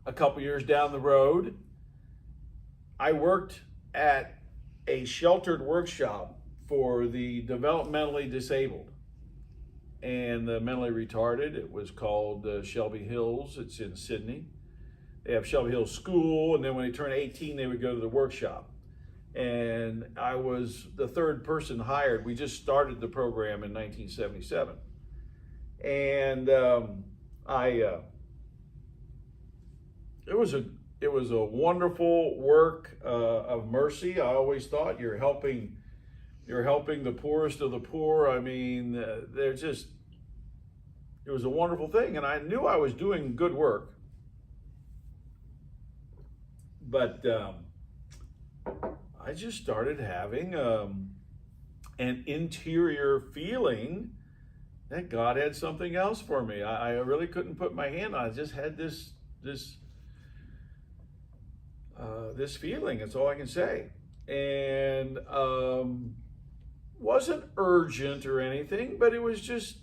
a couple years down the road, I worked at a sheltered workshop for the developmentally disabled and the mentally retarded. It was called Shelby Hills. It's in Sydney. They have Shelby Hills School, and then when they turn 18, they would go to the workshop. And I was the third person hired. We just started the program in 1977. And it was a wonderful work of mercy. I always thought you're helping the poorest of the poor. I mean, it was a wonderful thing, and I knew I was doing good work. But I just started having an interior feeling that God had something else for me. I really couldn't put my hand on it. I just had this feeling. That's all I can say. And wasn't urgent or anything, but it was just.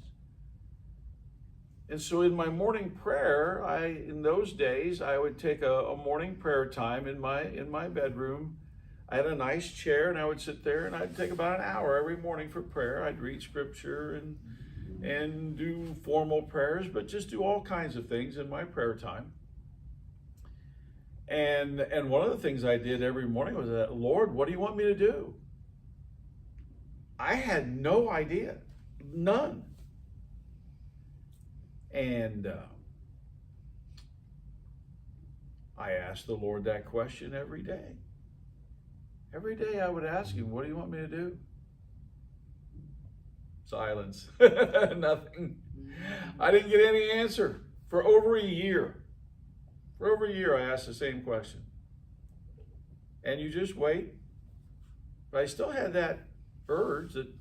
And so in my morning prayer, in those days, I would take a morning prayer time in my bedroom. I had a nice chair, and I would sit there, and I'd take about an hour every morning for prayer. I'd read scripture and do formal prayers, but just do all kinds of things in my prayer time. And one of the things I did every morning was that, Lord, what do you want me to do? I had no idea, none. And I asked the Lord that question every day. Every day I would ask him, what do you want me to do? Silence. Nothing. I didn't get any answer for over a year. For over a year I asked the same question. And you just wait. But I still had that urge that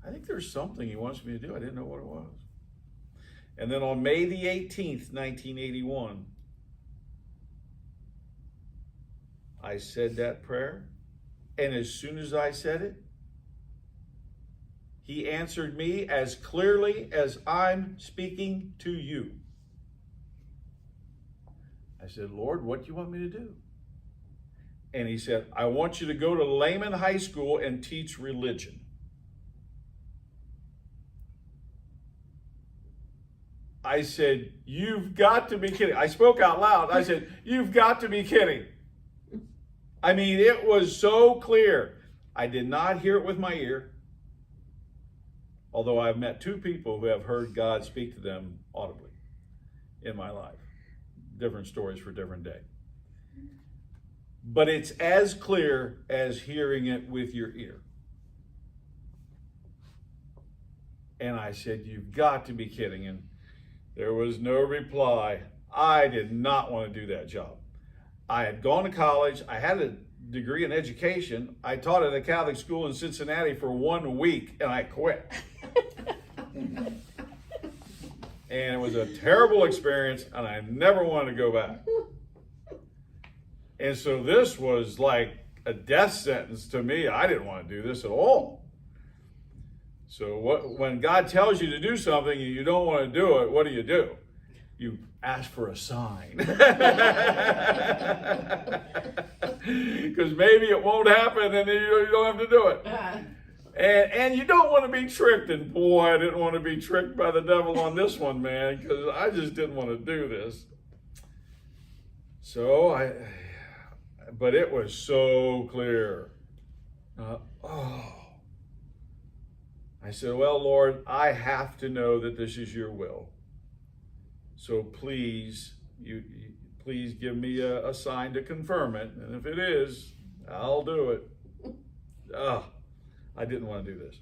I think there's something he wants me to do. I didn't know what it was. And then on May the 18th, 1981, I said that prayer. And as soon as I said it, he answered me as clearly as I'm speaking to you. I said, Lord, what do you want me to do? And he said, I want you to go to Lehman High School and teach religion. I said, you've got to be kidding. I spoke out loud. I said, you've got to be kidding. I mean, it was so clear. I did not hear it with my ear, although I've met two people who have heard God speak to them audibly in my life. Different stories for different day. But it's as clear as hearing it with your ear. And I said, you've got to be kidding. And there was no reply. I did not want to do that job. I had gone to college. I had a degree in education. I taught at a Catholic school in Cincinnati for 1 week, and I quit. And it was a terrible experience, and I never wanted to go back. And so this was like a death sentence to me. I didn't want to do this at all. So when God tells you to do something and you don't want to do it, what do? You ask for a sign. Because maybe it won't happen and you don't have to do it. And you don't want to be tricked. And boy, I didn't want to be tricked by the devil on this one, man, because I just didn't want to do this. So but it was so clear. I said, well, Lord, I have to know that this is your will. So please, please give me a sign to confirm it. And if it is, I'll do it. I didn't want to do this.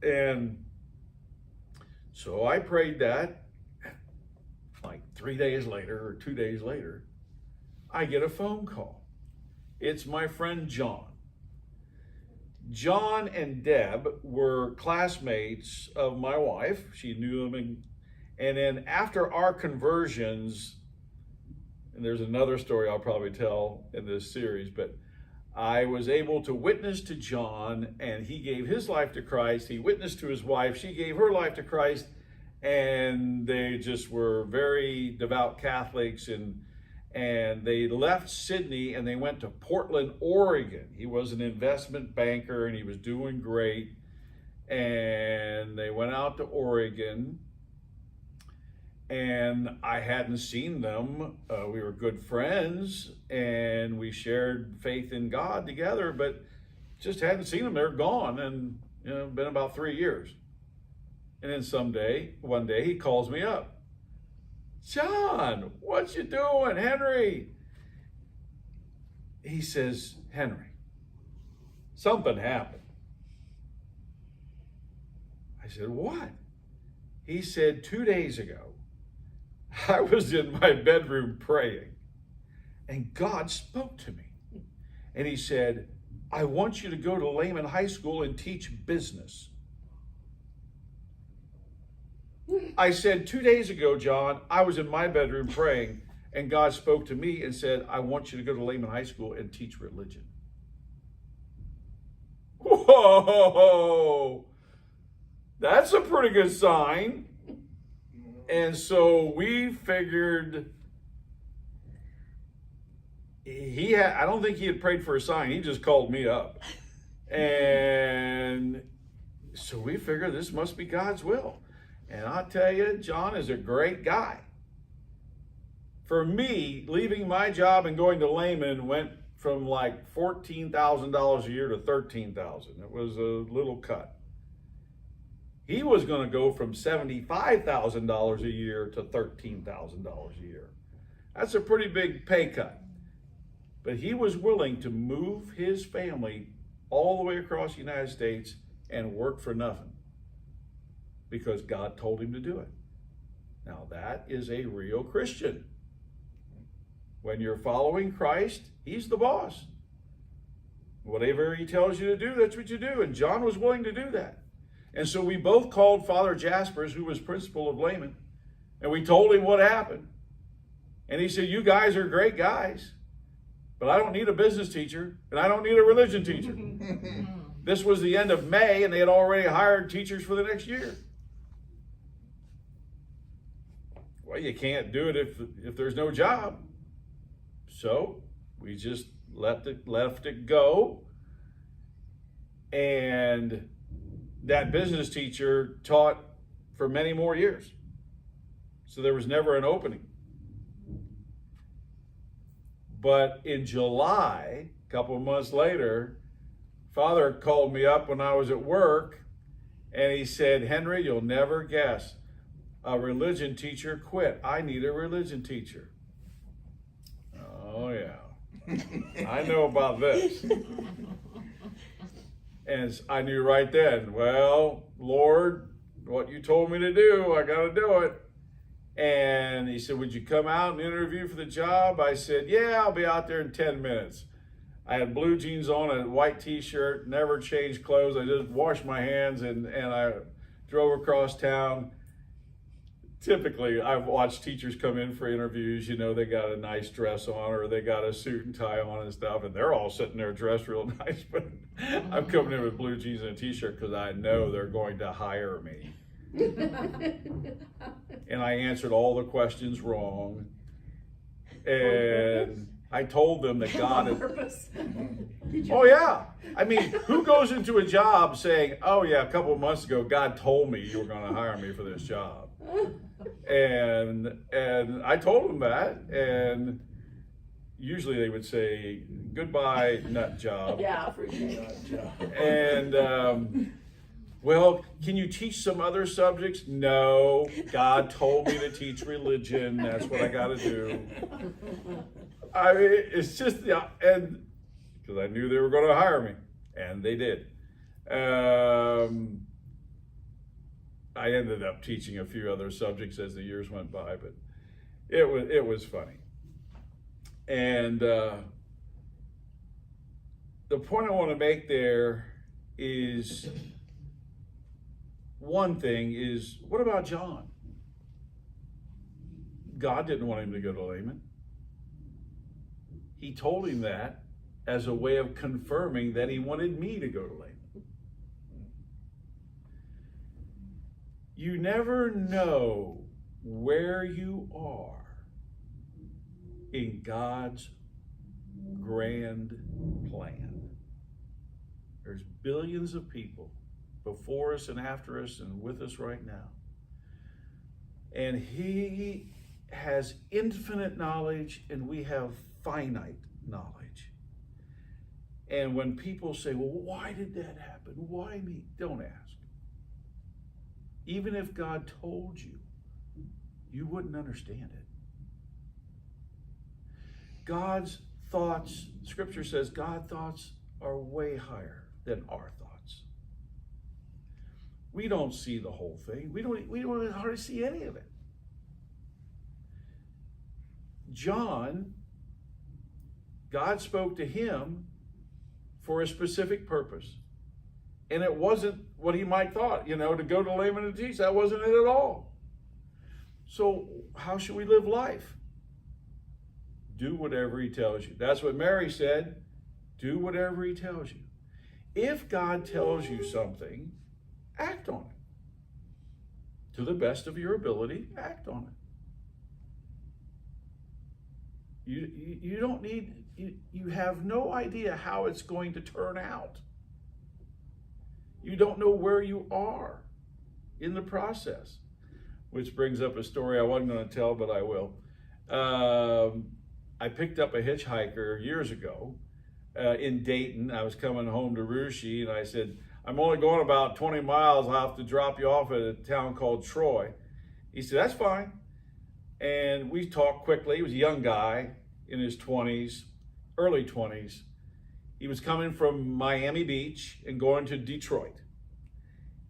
And so I prayed that. Like 3 days later or 2 days later, I get a phone call. It's my friend John. John and Deb were classmates of my wife. She knew them. And then after our conversions, and there's another story I'll probably tell in this series, but I was able to witness to John, and he gave his life to Christ. He witnessed to his wife. She gave her life to Christ. and they just were very devout Catholics, and they left Sydney and they went to Portland, Oregon. He was an investment banker and he was doing great. And they went out to Oregon, and I hadn't seen them. We were good friends and we shared faith in God together, but just hadn't seen them. They're gone, and been about 3 years. And then one day he calls me up. John, what you doing, Henry? He says, Henry, something happened. I said, what? He said, 2 days ago, I was in my bedroom praying, and God spoke to me. And he said, I want you to go to Lehman High School and teach business. I said, 2 days ago, John, I was in my bedroom praying, and God spoke to me and said, I want you to go to Lehman High School and teach religion. Whoa! That's a pretty good sign. And so we figured I don't think he had prayed for a sign. He just called me up. And so we figured this must be God's will. And I'll tell you, John is a great guy. For me, leaving my job and going to Lehman went from like $14,000 a year to $13,000. It was a little cut. He was going to go from $75,000 a year to $13,000 a year. That's a pretty big pay cut. But he was willing to move his family all the way across the United States and work for nothing because God told him to do it. Now that is a real Christian. When you're following Christ, he's the boss. Whatever he tells you to do, that's what you do. And John was willing to do that. And so we both called Father Jaspers, who was principal of Lehman, and we told him what happened. And he said, you guys are great guys, but I don't need a business teacher, and I don't need a religion teacher. This was the end of May, and they had already hired teachers for the next year. Well, you can't do it if there's no job. So we just left it go. And that business teacher taught for many more years. So there was never an opening. But in July, a couple of months later, Father called me up when I was at work, and he said, Henry, you'll never guess, a religion teacher quit. I need a religion teacher. Oh yeah, I know about this. And I knew right then, well, Lord, what you told me to do, I got to do it. And he said, would you come out and interview for the job? I said, yeah, I'll be out there in 10 minutes. I had blue jeans on, a white t-shirt, never changed clothes. I just washed my hands and I drove across town. Typically, I've watched teachers come in for interviews, they got a nice dress on or they got a suit and tie on and stuff, and they're all sitting there dressed real nice, but I'm coming in with blue jeans and a t-shirt because I know they're going to hire me. And I answered all the questions wrong. And I told them that God had... Oh yeah. I mean, who goes into a job saying, oh yeah, a couple of months ago, God told me you were going to hire me for this job. And I told them that, and usually they would say, goodbye, nut job. Yeah, for sure. Nut job. And, well, can you teach some other subjects? No, God told me to teach religion. That's what I got to do. I mean, it's just, and because I knew they were going to hire me, and they did. I ended up teaching a few other subjects as the years went by, but it was funny. And the point I want to make there is, one thing is, what about John? God didn't want him to go to Lehman. He told him that as a way of confirming that he wanted me to go to Lehman. You never know where you are in God's grand plan. There's billions of people before us and after us and with us right now. And He has infinite knowledge and we have finite knowledge. And when people say, well, why did that happen? Why me? Don't ask. Even if God told you, you wouldn't understand it. God's thoughts, Scripture says, God's thoughts are way higher than our thoughts. We don't see the whole thing. We don't hardly see any of it. John, God spoke to him for a specific purpose. And it wasn't what he might thought, to go to layman and teach. That wasn't it at all. So how should we live life? Do whatever he tells you. That's what Mary said. Do whatever he tells you. If God tells you something, act on it. To the best of your ability, act on it. You don't need, you have no idea how it's going to turn out. You don't know where you are in the process. Which brings up a story I wasn't going to tell, but I will. I picked up a hitchhiker years ago in Dayton. I was coming home to Russia, and I said, I'm only going about 20 miles. I'll have to drop you off at a town called Troy. He said, that's fine. And we talked quickly. He was a young guy in his 20s, early 20s. He was coming from Miami Beach and going to Detroit.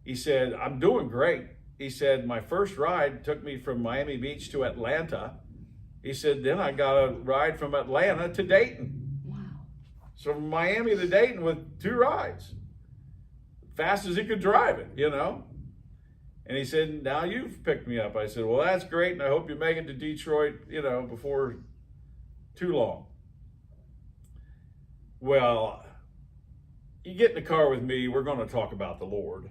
He said, I'm doing great. He said, my first ride took me from Miami Beach to Atlanta. He said, then I got a ride from Atlanta to Dayton. Wow. So from Miami to Dayton with 2 rides. Fast as he could drive it, And he said, now you've picked me up. I said, well, that's great. And I hope you make it to Detroit, before too long. Well, you get in the car with me, we're going to talk about the Lord.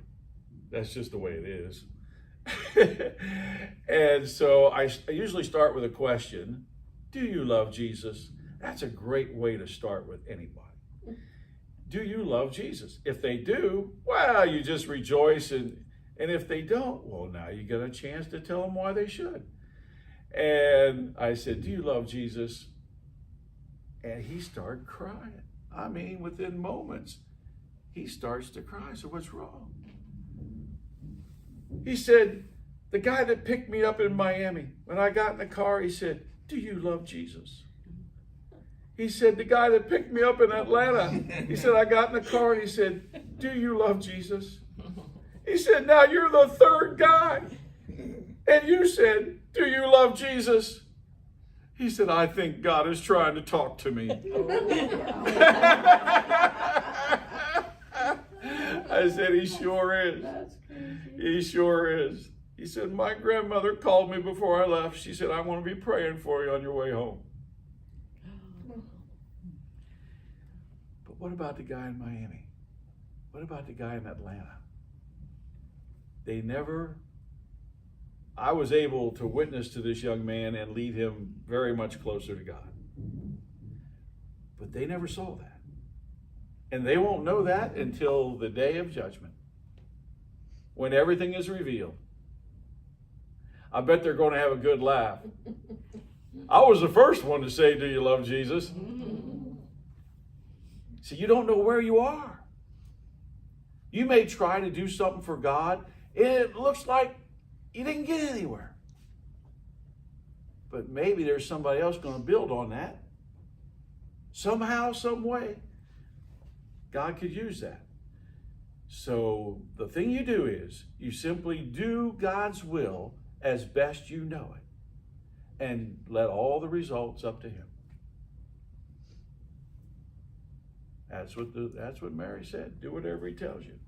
That's just the way it is. And so I usually start with a question. Do you love Jesus? That's a great way to start with anybody. Do you love Jesus? If they do, well, you just rejoice. And if they don't, well, now you get a chance to tell them why they should. And I said, do you love Jesus? And he started crying. I mean, within moments, he starts to cry. So what's wrong? He said, the guy that picked me up in Miami, when I got in the car, he said, do you love Jesus? He said, the guy that picked me up in Atlanta, he said, I got in the car and he said, do you love Jesus? He said, now you're the 3rd guy. And you said, do you love Jesus? He said, I think God is trying to talk to me. I said, he sure is. He sure is. He said, my grandmother called me before I left. She said, I want to be praying for you on your way home. But what about the guy in Miami? What about the guy in Atlanta? I was able to witness to this young man and lead him very much closer to God. But they never saw that. And they won't know that until the day of judgment, when everything is revealed. I bet they're going to have a good laugh. I was the first one to say, do you love Jesus? See, you don't know where you are. You may try to do something for God, and it looks like you didn't get anywhere. But maybe there's somebody else going to build on that. Somehow, some way, God could use that. So the thing you do is you simply do God's will as best you know it, and let all the results up to Him. That's what Mary said. Do whatever He tells you.